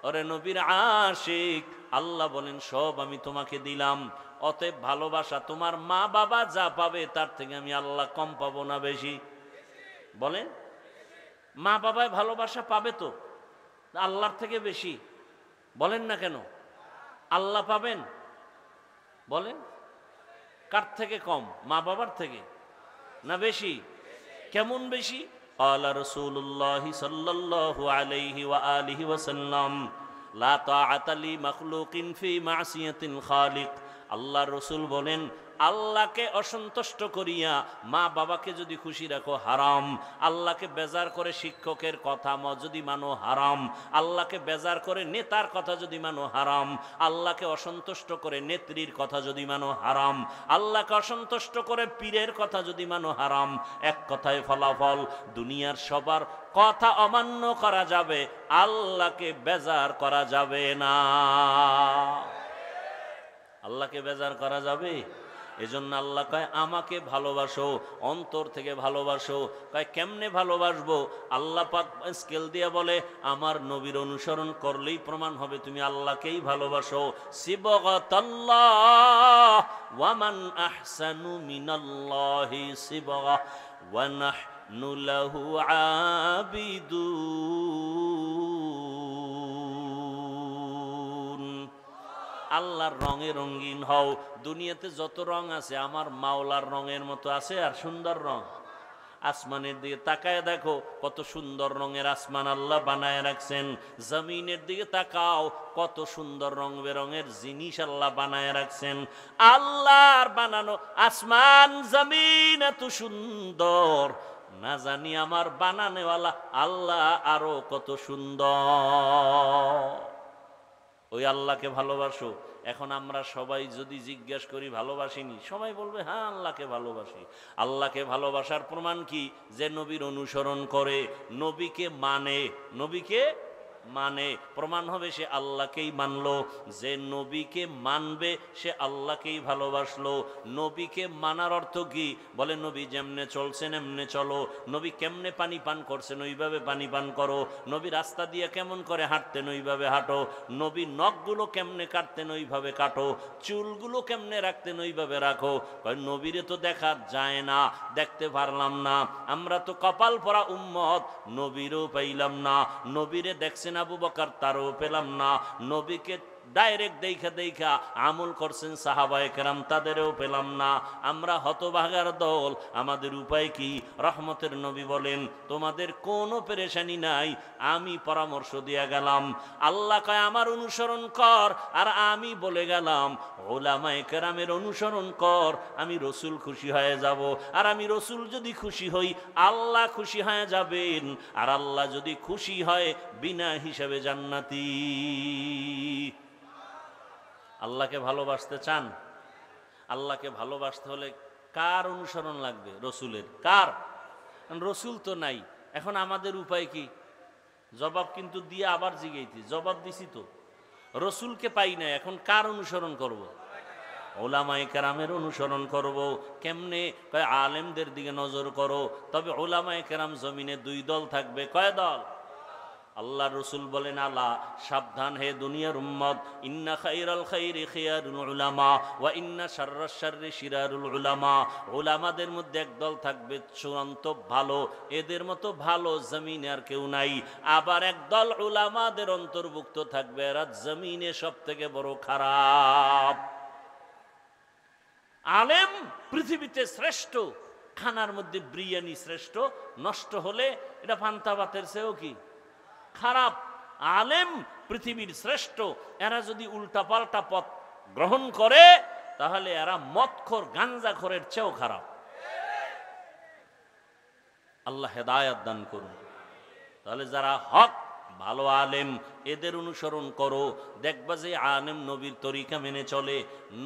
ওরে নবীর আশিক, আল্লাহ বলেন সব আমি তোমাকে দিলাম। অতএব ভালোবাসা তোমার মা বাবা যা পাবে তার থেকে আমি আল্লাহ কম পাবো না বেশি? বলেন। মা বাবায় ভালোবাসা পাবে তো আল্লাহর থেকে বেশি? বলেন না কেন? আল্লাহ পাবেন? বলেন। কার থেকে কম? মা বাবার থেকে না বেশি? কেমন বেশি? আলা রাসূলুল্লাহ সাল্লাল্লাহু আলাইহি ওয়া আলিহি ওয়াসাল্লাম, লা তাআতা লি মাখলুকিন ফি মাসিয়াতিল খালিক। আল্লাহর রাসূল বলেন, আল্লাহকে অসন্তুষ্ট করিয়া মা বাবাকে যদি খুশি রাখো হারাম, আল্লাহকে বেজার করে শিক্ষকের কথা যদি মানো হারাম, আল্লাহকে বেজার করে নেতার কথা যদি মানো হারাম, আল্লাহকে অসন্তুষ্ট করে নেত্রীর কথা যদি মানো হারাম, আল্লাহকে অসন্তুষ্ট করে পীরের কথা যদি মানো হারাম। এক কথায় ফলাফল, দুনিয়ার সবার কথা অমান্য করা যাবে, আল্লাহকে বেজার করা যাবে না। আল্লাহকে বেজার করা যাবে? এজন্য আল্লাহ কয় আমাকে ভালোবাসো, অন্তর থেকে ভালোবাসো। কয় কেমনে ভালোবাসবো? আল্লাহ পাক স্কেল দিয়ে বলে আমার নবীর অনুসরণ করলেই প্রমাণ হবে তুমি আল্লাহকেই ভালোবাসো। সিবগাতাল্লাহ ওয়া মান আহসানু মিনাল্লাহি সিবগা ওয়া নাহনু লাহু আবিদুন। আল্লাহর রঙে রঙিন হও। দুনিয়াতে যত রং আছে আমার মাওলার রঙের মতো আছে আর সুন্দর রং? আসমানের দিকে তাকায় দেখো কত সুন্দর রঙের আসমান আল্লাহ বানায় রাখছেন। জমিনের দিকে তাকাও কত সুন্দর রং বেরঙের জিনিস আল্লাহ বানায় রাখছেন। আল্লাহর বানানো আসমান জমিন এত সুন্দর, না জানি আমার বানানেওয়ালা আল্লাহ আরো কত সুন্দর। ওই আল্লাহকে ভালোবাসো। এখন আমরা সবাই যদি জিজ্ঞেস করি ভালোবাসিনি, সবাই বলবে হ্যাঁ আল্লাহকে ভালোবাসি। আল্লাহকে ভালোবাসার প্রমাণ কি? যে নবীর অনুসরণ করে, নবীকে মানে, নবীকে মানে প্রমাণ হবে সে আল্লাহকেই মানলো। যে নবীকে মানবে সে আল্লাহকেই ভালোবাসলো। নবীকে মানার অর্থ কি? বলে নবী যেমনে চলছেন এমনে চলো, নবী কেমনে পানি পান করছেন ওইভাবে পানি পান করো, নবী রাস্তা দিয়ে কেমন করে হাঁটতেন ওইভাবে হাঁটো, নবী নখগুলো কেমনে কাটতেন ওইভাবে কাটো, চুলগুলো কেমনে রাখতেন ওইভাবে রাখো। নবীরে তো দেখা যায় না, দেখতে পারলাম না, আমরা তো কপাল পরা উম্মত, নবীরও পাইলাম না। নবীরে দেখছেন আবু বকর, তারও পেলাম না। নবীকে ডাইরেক্ট দেখা আমল করছেন সাহাবায়ে কেরাম, তাদেরও পেলাম না। আমরা হতভাগার দল, আমাদের উপায় কি? রহমতের নবী বলেন তোমাদের কোনো পেরেশানি নাই, আমি পরামর্শ দিয়া গেলাম। আল্লাহ কয় আমার অনুসরণ কর, আর আমি বলে গেলাম উলামায়ে কেরামের অনুসরণ কর, আমি রসুল খুশি হয়ে যাব। আর আমি রসুল যদি খুশি হই আল্লাহ খুশি হয়ে যাবেন, আর আল্লাহ যদি খুশি হয় বিনা হিসাবে জান্নাতি। আল্লাহকে ভালোবাসতে চান? আল্লাহকে ভালোবাসতে হলে কার অনুসরণ লাগবে? রসুলের। কার? রসুল তো নাই। এখন আমাদের উপায় কি? জবাব কিন্তু দিয়ে আবার জিগাইছি, জবাব দিছি তো, রসুলকে পাই না, এখন কার অনুসরণ করব? উলামায়ে কেরামের অনুসরণ করব। কেমনে? কয় আলেমদের দিকে নজর করো। তবে উলামায়ে কেরাম জমিনে দুই দল থাকবে। কয় দল? আল্লাহ রসুল বলেন আলা সাবধান হে দুনিয়ার উম্মত, ইন্না খাইরাল খাইরি খিয়ারুল উলামা ওয়া ইন্না শাররাশ শাররি শিরারুল উলামা। উলামাদের মধ্যে একদল থাকবে চূড়ান্ত ভালো, এদের মতো ভালো জমিনে আর কেউ নাই। আবার একদল উলামাদের অন্তর্ভুক্ত থাকবে এরা জমিনে সব থেকে বড় খারাপ। আলেম পৃথিবীতে শ্রেষ্ঠ, খানার মধ্যে বিরিয়ানি শ্রেষ্ঠ, নষ্ট হলে এটা পান্তা ভাতের চেয়েও কি খারাপ। আলেম পৃথিবীর শ্রেষ্ঠ, এরা যদি উল্টাপাল্টা পথ গ্রহণ করে তাহলে এরা মদখোর গাঞ্জাখোরের চেয়েও খারাপ। আল্লাহ হেদায়েত দান করুন। তাহলে যারা হক ভালো আলেম এদের অনুসরণ করো, দেখবা যে আলেম নবীর তরিকা মেনে চলে,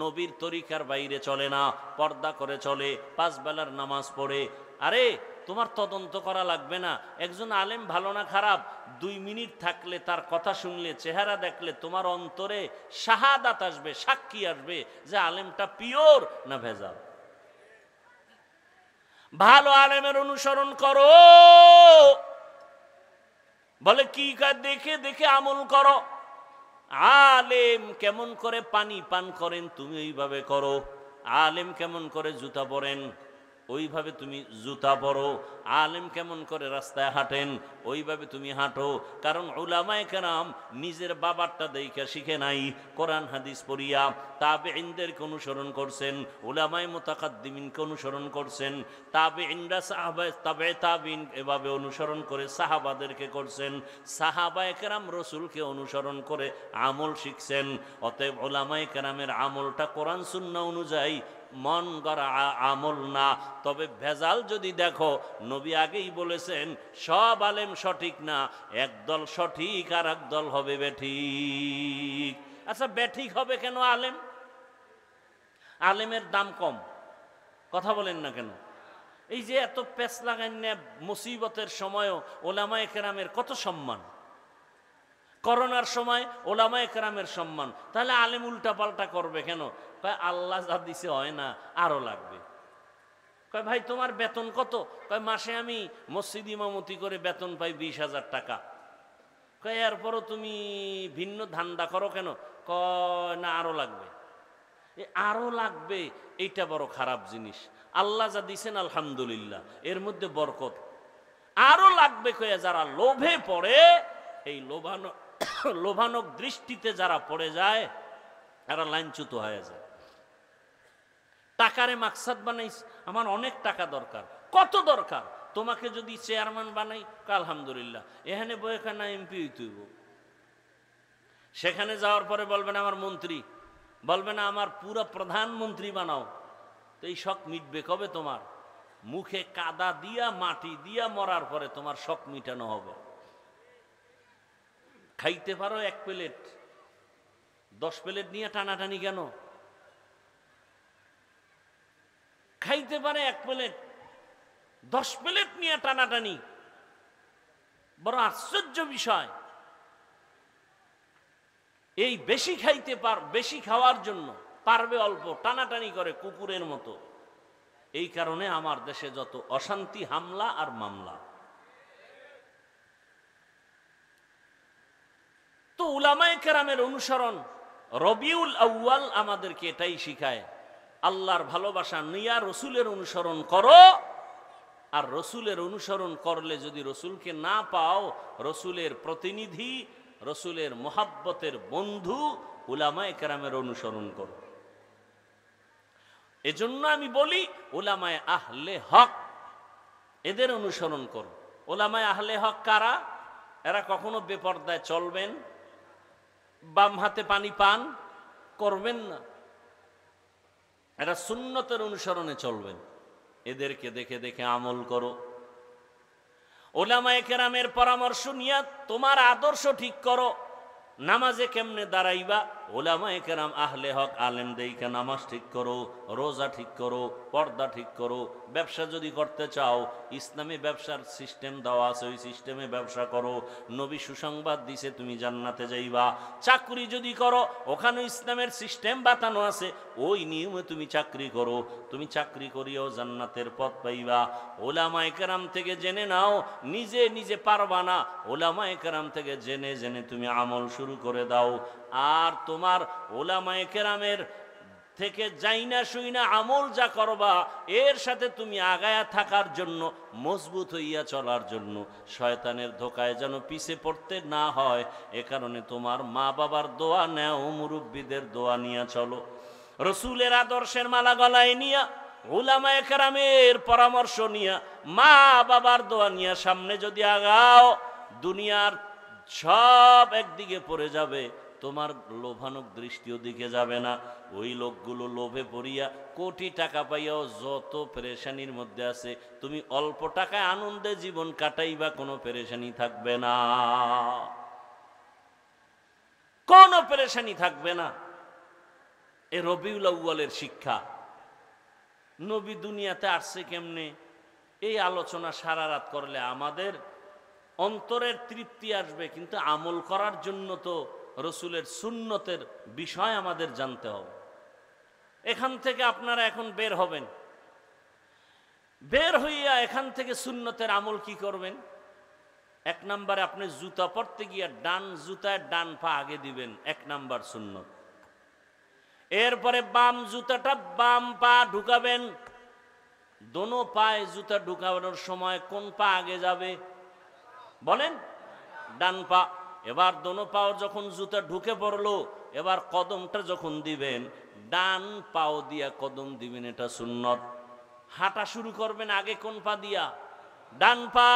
নবীর তরিকার বাইরে চলে না, পর্দা করে চলে, 5 বেলার নামাজ পড়ে। আরে তোমার তদন্ত করা লাগবে না একজন আলেম ভালো না খারাপ, 2 মিনিট থাকলে তার কথা শুনলে, চেহারা দেখলে তোমার অন্তরে শাহাদাত আসবে, সাক্ষী আসবে যে আলেমটা পিওর না ভেজাল। ভালো আলেমের অনুসরণ করো। বলে কি দেখে দেখে আমল করো। আলেম কেমন করে পানি পান করেন তুমি ওইভাবে করো, আলেম কেমন করে জুতা পরেন ওইভাবে তুমি জুতা পরো, আলেম কেমন করে রাস্তায় হাঁটেন ওইভাবে তুমি হাঁটো। কারণ উলামায়ে কেরাম নিজের বাবারটা দেইখা শিখে নাই, কোরআন হাদিস পড়িয়া তাবেঈনদেরকে অনুসরণ করছেন, উলামায়ে মুতাকাদ্দিমিনকে অনুসরণ করছেন, তাবেঈনরা সাহাবা তাবেঈন এভাবে অনুসরণ করে সাহাবাদেরকে করছেন, সাহাবায়ে কেরাম রাসূলকে অনুসরণ করে আমল শিখছেন। অতএব উলামায়ে কেরামের আমলটা কোরআন সুন্নাহ অনুযায়ী মন গড়া আমল না। তবে ভেজাল যদি দেখো, নবী আগেই বলেছেন সব আলেম সঠিক না, একদল সঠিক আর একদল হবে বেঠিক। আচ্ছা বেঠিক হবে কেন আলেম? আলেমের দাম কম, কথা বলেন না কেন? এই যে এত পেঁচ লাগান না, মুসিবতের সময়ও ওলামায়ে কেরামের কত সম্মান, করোনার সময় ওলামায়ে কেরামের সম্মান, তাহলে আলেম উল্টা পাল্টা করবে কেন? কয় আল্লাহ যা দিছে হয় না, আরো লাগবে। কয় ভাই তোমার বেতন কত? কয় মাসে আমি মসজিদ ইমামতি করে বেতন পাই 20,000 টাকা। কয় এরপরও তুমি ভিন্ন ধান্দা করো কেন? কয় না আরো লাগবে। আরো লাগবে, এইটা বড় খারাপ জিনিস। আল্লাহ যা দিছেন আলহামদুলিল্লাহ, এর মধ্যে বরকত। আরো লাগবে কয়ে যারা লোভে পড়ে, এই লোভানক দৃষ্টিতে যারা পড়ে যায়, এরা লাইনচ্যুত হয়ে যায়। টাকারে মাকসাদ বানাইস, আমার অনেক টাকা দরকার। কত দরকার? তোমাকে যদি চেয়ারম্যান বানাই, আলহামদুলিল্লাহ, এখানে বইখানে না এমপি হইতেইব। সেখানে যাওয়ার পরে বলবে না আমার মন্ত্রী, বলবে না আমার পুরা প্রধানমন্ত্রী বানাও। তো এই শখ মিটবে কবে তোমার? মুখে কাদা দিয়া মাটি দিয়া মরার পরে তোমার শখ মিটানো হবে। খাইতে পারো 1 প্লেট, 10 প্লেট নিয়ে টানাটানি কেন? খাইতে পারে 1 প্লেট, 10 প্লেট নিয়ে টানাটানি, বড় আশ্চর্য বিষয়। এই বেশি খাইতে বেশি খাওয়ার জন্য পারবে অল্প, টানাটানি করে কুকুরের মতো। এই কারণে আমার দেশে যত অশান্তি, হামলা আর মামলা। তো উলামায়ে কেরামের অনুসরণ, রবিউল আউয়াল আমাদেরকে এটাই শিখায়, আল্লাহর ভালোবাসা নিয়া রসুলের অনুসরণ করো। আর রসুলের অনুসরণ করলে যদি রসুলকে না পাও, রসুলের প্রতিনিধি, রসুলের মোহাব্বতের বন্ধু উলামায়ে কেরামের অনুসরণ করো। এজন্য আমি বলি উলামায়ে আহলে হক, এদের অনুসরণ করো। উলামায়ে আহলে হক কারা? এরা কখনো বেপরদায় চলবেন, বাম হাতে পানি পান করবেন না, এরা সুন্নতের অনুসরণে চলবেন। এদেরকে দেখে দেখে আমল করো। উলামায়ে কেরামের পরামর্শ নিয়ে তোমার আদর্শ ঠিক করো। নামাজে কেমনে দাঁড়াইবা, উলামায়ে কেরাম আহলে হক আলেম দেইখা নামাজ ঠিক করো, রোজা ঠিক করো, পর্দা ঠিক করো। ব্যবসা যদি করতে চাও, ইসলামী ব্যবসার সিস্টেম দেওয়া আছে, ওই সিস্টেমে ব্যবসা করো। নবী সুসংবাদ দিছে তুমি জান্নাতে যাইবা। চাকরি যদি করো, ওখানে ইসলামের সিস্টেম বাতানো আছে, ওই নিয়মে তুমি চাকরি করো। তুমি চাকরি করিও জান্নাতের পথ পাইবা। উলামায়ে কেরাম থেকে জেনে নাও, নিজে নিজে পারবা না, উলামায়ে কেরাম থেকে জেনে জেনে তুমি আমল শুরু করে দাও। আর তোমার উলামায়ে কেরামের থেকে যাইনা শুইনা আমল যা করবা, এর সাথে তুমি আগায়া থাকার জন্য, মজবুত হইয়া চলার জন্য, শয়তানের ধোকায় যেন পিছে পড়তে না হয়, এ কারণে তোমার মা বাবার দোয়া নেও, মুরব্বীদের দোয়া নিয়ে চলো। রসুলের আদর্শের মালা গলায় নিয়া, উলামায়ে কেরামের পরামর্শ নিয়া, মা বাবার দোয়া নিয়া সামনে যদি আগাও, দুনিয়ার সব একদিকে পড়ে যাবে, তোমার লোভানক দৃষ্টিও দিকে যাবে না। ওই লোকগুলো লোভে পড়িয়া কোটি টাকা পাইয়াও যত পেরেশানির মধ্যে আছে, তুমি অল্প টাকায় আনন্দে জীবন কাটাইবা, কোনো পেরেশানি থাকবে না, কোনো পেরেশানি থাকবে না। এ রবিউল আউয়ালের শিক্ষা। নবী দুনিয়াতে আসছে কেমনে, এই আলোচনা সারা রাত করলে আমাদের অন্তরের তৃপ্তি আসবে, কিন্তু আমল করার জন্য তো রসুলের সুন্নতের বিষয় আমাদের জানতে হবে। এখান থেকে আপনারা এখন বের হবেন, বের হইয়া এখান থেকে সুন্নতের আমল কি করবেন? 1 নম্বরে আপনি জুতা পরতে গিয়া ডান জুতায় ডান পা আগে দিবেন, 1 নাম্বার সুন্নত। এরপরে বাম জুতাটা বাম পা ঢুকাবেন। দোনো পায়ে জুতা ঢুকানোর সময় কোন পা আগে যাবে বলেন? ডান পা। এবার দোনো পাও যখন জুতা ঢুকে পড়লো, এবার কদমটা যখন দিবেন, ডান পাও দিয়া কদম দিবেন, এটা সুন্নত। হাঁটা শুরু করবেন আগে কোন পা দিয়া? ডান পা।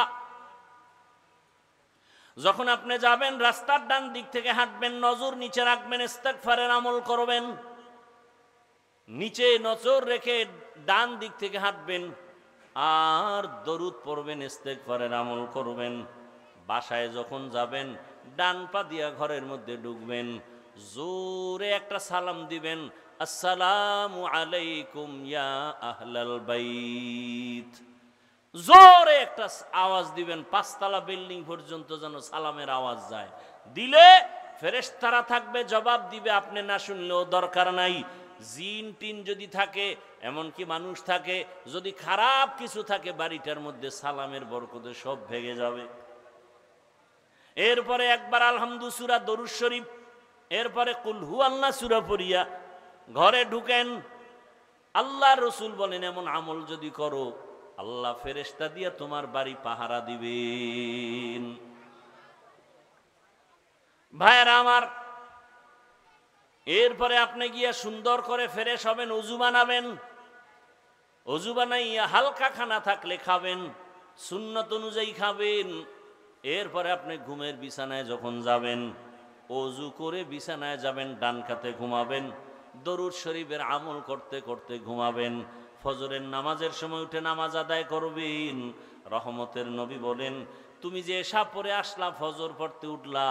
যখন আপনি যাবেন রাস্তার ডান দিক থেকে হাঁটবেন, নজর নিচে রাখবেন, ইস্তেগফারের আমল করবেন। নিচে নজর রেখে ডান দিক থেকে হাঁটবেন আর দরুদ পড়বেন, ইস্তেগফারের আমল করবেন। বাসায় যখন যাবেন ডান পা দিয়া ঘরের মধ্যে ঢুকবেন, জোরে একটা সালাম দিবেন, আসসালামু আলাইকুম ইয়া আহলাল বাইত। জোরে একটা আওয়াজ দিবেন, 5 তলা বিল্ডিং পর্যন্ত যেন সালামের আওয়াজ যায়। দিলে ফেরেশতারা থাকবে, জবাব দিবে, আপনি না শুনলেও দরকার নাই। জিন টিন যদি থাকে, এমনকি মানুষ থাকে, যদি খারাপ কিছু থাকে বাড়িটার মধ্যে, সালামের বরকতে সব ভেঙে যাবে। এরপরে একবার আলহামদু সূরা, দরুদ শরীফ, এরপরে কুল হু আল্লাহ সূরা পড়িয়া ঘরে ঢুকেন। আল্লাহ রসুল বলেন এমন আমল যদি করো, আল্লাহ ফেরেশতা দিয়া তোমার বাড়ি পাহারা দিবেন। ভাইয়েরা আমার, এরপরে আপনি গিয়া সুন্দর করে ফ্রেশ হবেন, ওযু বানাবেন। ওযু বানাইয়া হালকা খানা থাকলে খাবেন, সুন্নত অনুযায়ী খাবেন। এরপরে আপনি ঘুমের বিছানায় যখন যাবেন, ওযু করে বিছানায় যাবেন, ডান কাতে ঘুমাবেন, দরুদ শরীফের আমল করতে করতে ঘুমাবেন। ফজরের নামাজের সময় উঠে নামাজ আদায় করবেন। রহমতের নবী বলেন, তুমি যে এশা পড়ে আসলা, ফজর পড়তে উঠলা,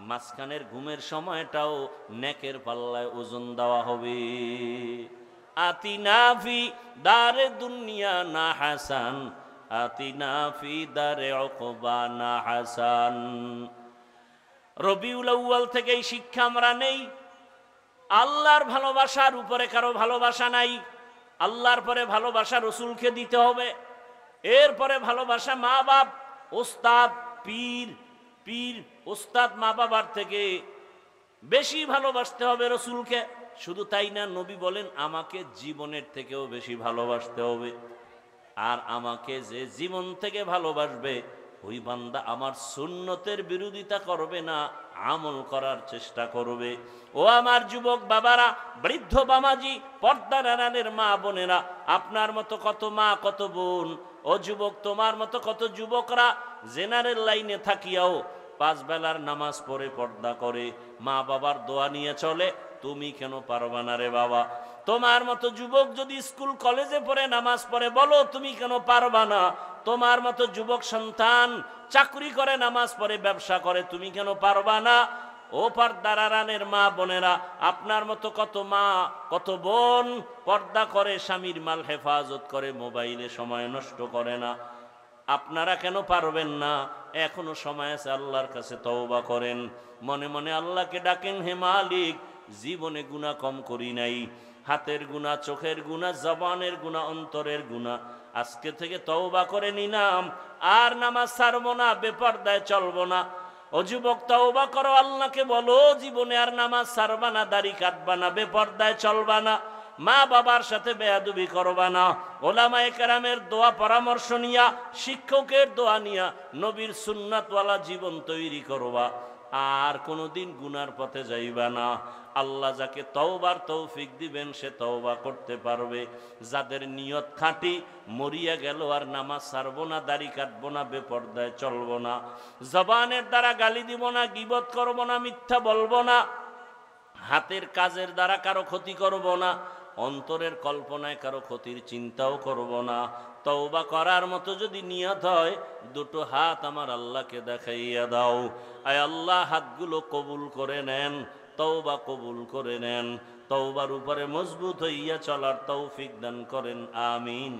মাঝখানের ঘুমের সময়টাও নেকের পাল্লায় ওজন দেওয়া হবে। আতিনা ফি দারে দুনিয়া না হাসান, আতিনা ফি দারে উকবা না হাসান। রবিউল আউয়াল থেকে এই শিক্ষা আমরা নেই, আল্লাহর ভালোবাসার উপরে কারো ভালোবাসা নাই। আল্লাহর পরে ভালোবাসা রসুলকে দিতে হবে, এরপরে ভালোবাসা মা বাপ, ওস্তাদ, পীর, পীর ওস্তাদ মা বাবার থেকে বেশি ভালোবাসতে হবে রসুলকে। শুধু তাই না, নবী বলেন আমাকে জীবনের থেকেও বেশি ভালোবাসতে হবে। আর আমাকে যে জীবন থেকে ভালোবাসবে, ওই বান্দা আমার সুন্নতের বিরোধিতা করবে না, আমল করার চেষ্টা করবে। ও আমার যুবক বাবারা, বৃদ্ধ বামাজি, পর্দার আড়ালের মা বোনেরা, আপনার মতো কত মা, কত বোন, ও যুবক, তোমার মতো কত যুবকরা জেনারেল লাইনে থাকিয়াও 5 বেলার নামাজ পড়ে পর্দা করে, মা বাবার দোয়া নিয়ে চলে। তুমি কেন পারবা না রে বাবা? তোমার মতো যুবক যদি স্কুল কলেজে পড়ে নামাজ পড়ে, বলো তুমি কেন পারবা না? তোমার মতো যুবক সন্তান চাকরি করে, নামাজ পড়ে, ব্যবসা করে, তুমি কেন পারবা না? ও পর্দার আড়ালের মা বোনেরা, আপনার মতো কত মা, কত বোন পর্দা করে, স্বামীর মাল হেফাজত করে, মোবাইলে সময় নষ্ট করে না। আপনারা কেন পারবেন না? এখনো সময় আছে, আল্লাহর কাছে তওবা করেন, মনে মনে আল্লাহকে ডাকেন, হে মালিক, জীবনে গুনাহ কম করি নাই, হাতের গুনাহ, চোখের গুনাহ, জবানের গুনাহ, অন্তরের গুনাহ, আজকে থেকে তওবা করে নিলাম, আর নামাজ ছাড়বো না, বেপরদায় চলবো না। ও যুবক, তওবা করো, আল্লাহকে বলো জীবনে আর নামাজ ছাড়বা না, দাড়ি কাটবা না, বেপরদায় চলবা না, মা বাবার সাথে বেয়াদবি করবা না, ওলামায়ে কেরামের দোয়া পরামর্শ নিয়া, শিক্ষকের দোয়া নিয়া নবীর সুন্নাতওয়ালা জীবন তৈরি করবা, আর কোনোদিন গুনার পথে যাইবা না। আল্লাহ যাকে তওবার তৌফিক দিবেন সে তওবা করতে পারবে। যাদের নিয়ত খাঁটি, মরিয়া গেল আর নামাজ ছাড়বো না, দাড়ি কাটবো না, বেপরদায় চলবো না, জবানের দ্বারা গালি দিব না, গীবত করবো না, মিথ্যা বলবো না, হাতের কাজের দ্বারা কারো ক্ষতি করব না, অন্তরের কল্পনায় কারো ক্ষতির চিন্তাও করব না। তওবা করার মতো যদি নিয়ত হয়, 2টো হাত আমার আল্লাহকে দেখাইয়া দাও। আয় আল্লাহ, হাতগুলো কবুল করে নেন, তওবা কবুল করে নেন, তওবার উপরে মজবুত হইয়া চলার তৌফিক দান করেন, আমিন।